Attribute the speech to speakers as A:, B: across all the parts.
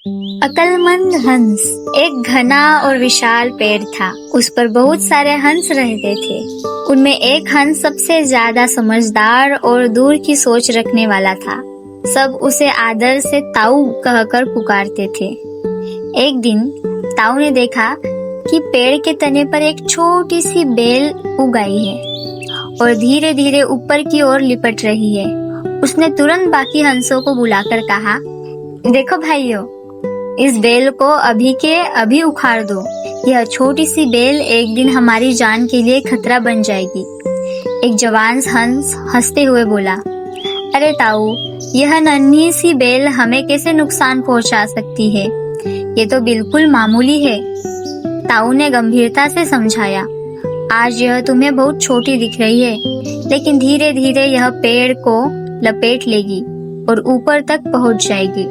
A: अक्लमंद हंस। एक घना और विशाल पेड़ था। उस पर बहुत सारे हंस रहते थे। उनमें एक हंस सबसे ज्यादा समझदार और दूर की सोच रखने वाला था। सब उसे आदर से ताऊ कहकर पुकारते थे। एक दिन ताऊ ने देखा कि पेड़ के तने पर एक छोटी सी बेल उग आई है और धीरे धीरे ऊपर की ओर लिपट रही है। उसने तुरंत बाकी हंसों को बुलाकर कहा, देखो भाइयों, इस बेल को अभी के अभी उखाड़ दो। यह छोटी सी बेल एक दिन हमारी जान के लिए खतरा बन जाएगी। एक जवान हंस हंसते हुए बोला, अरे ताऊ, यह नन्ही सी बेल हमें कैसे नुकसान पहुंचा सकती है? ये तो बिल्कुल मामूली है। ताऊ ने गंभीरता से समझाया, आज यह तुम्हें बहुत छोटी दिख रही है, लेकिन धीरे धीरे यह पेड़ को लपेट लेगी और ऊपर तक पहुंच जाएगी।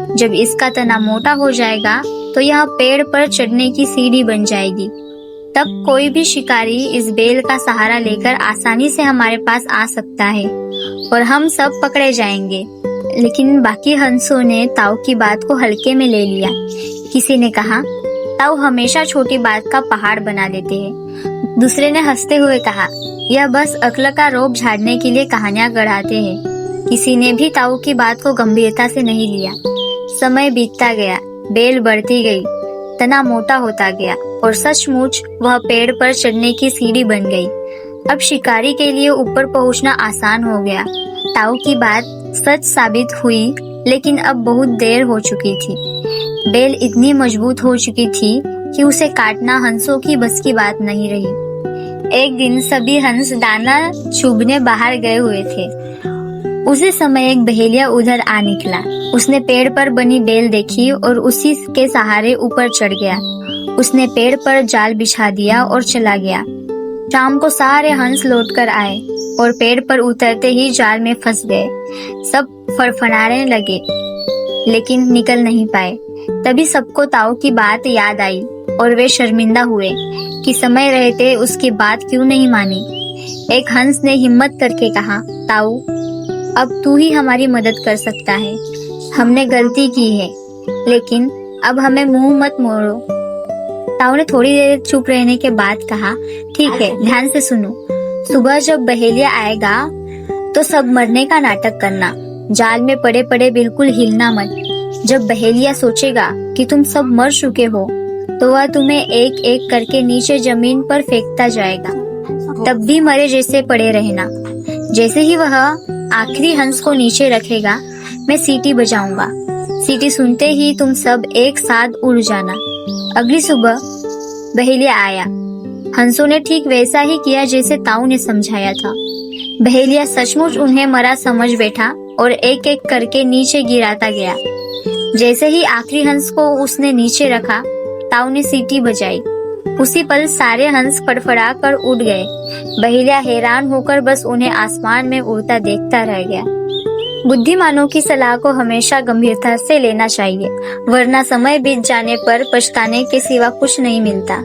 A: जब इसका तना मोटा हो जाएगा तो यह पेड़ पर चढ़ने की सीढ़ी बन जाएगी। तब कोई भी शिकारी इस बेल का सहारा लेकर आसानी से हमारे पास आ सकता है और हम सब पकड़े जाएंगे। लेकिन बाकी हंसों ने ताऊ की बात को हल्के में ले लिया। किसी ने कहा, ताऊ हमेशा छोटी बात का पहाड़ बना देते हैं। दूसरे ने हंसते हुए कहा, यह बस अक्ल का रोब झाड़ने के लिए कहानियां गढ़ाते हैं। किसी ने भी ताऊ की बात को गंभीरता से नहीं लिया। समय बीतता गया, बेल बढ़ती गई, तना मोटा होता गया और सचमुच वह पेड़ पर चढ़ने की सीढ़ी बन गई। अब शिकारी के लिए ऊपर पहुंचना आसान हो गया। ताऊ की बात सच साबित हुई, लेकिन अब बहुत देर हो चुकी थी। बेल इतनी मजबूत हो चुकी थी कि उसे काटना हंसों की बस की बात नहीं रही। एक दिन सभी हंस दाना चुभने बाहर गए हुए थे। उसी समय एक बहेलिया उधर आ निकला। उसने पेड़ पर बनी बेल देखी और उसी के सहारे ऊपर चढ़ गया। उसने पेड़ पर जाल बिछा दिया और चला गया। शाम को सारे हंस लौटकर आए और पेड़ पर उतरते ही जाल में फंस गए। सब फड़फड़ाने लगे, लेकिन निकल नहीं पाए। तभी सबको ताऊ की बात याद आई और वे शर्मिंदा हुए कि समय रहते उसकी बात क्यों नहीं मानी। एक हंस ने हिम्मत करके कहा, ताऊ, अब तू ही हमारी मदद कर सकता है। हमने गलती की है, लेकिन अब हमें मुंह मत मोड़ो। ताऊ ने थोड़ी देर चुप रहने के बाद कहा, ठीक है, ध्यान से सुनो। सुबह जब बहेलिया आएगा तो सब मरने का नाटक करना। जाल में पड़े पड़े बिल्कुल हिलना मत। जब बहेलिया सोचेगा कि तुम सब मर चुके हो तो वह तुम्हें एक एक करके नीचे जमीन पर फेंकता जाएगा। तब भी मरे जैसे पड़े रहना। जैसे ही वह आखिरी हंस को नीचे रखेगा, मैं सीटी बजाऊंगा। सीटी सुनते ही तुम सब एक साथ उड़ जाना। अगली सुबह बहेलिया आया। हंसों ने ठीक वैसा ही किया जैसे ताऊ ने समझाया था। बहेलिया सचमुच उन्हें मरा समझ बैठा और एक एक करके नीचे गिराता गया। जैसे ही आखिरी हंस को उसने नीचे रखा, ताऊ ने सीटी बजाई। उसी पल सारे हंस फड़फड़ा कर उड़ गए। बहेलिया हैरान होकर बस उन्हें आसमान में उड़ता देखता रह गया। बुद्धिमानों की सलाह को हमेशा गंभीरता से लेना चाहिए, वरना समय बीत जाने पर पछताने के सिवा कुछ नहीं मिलता।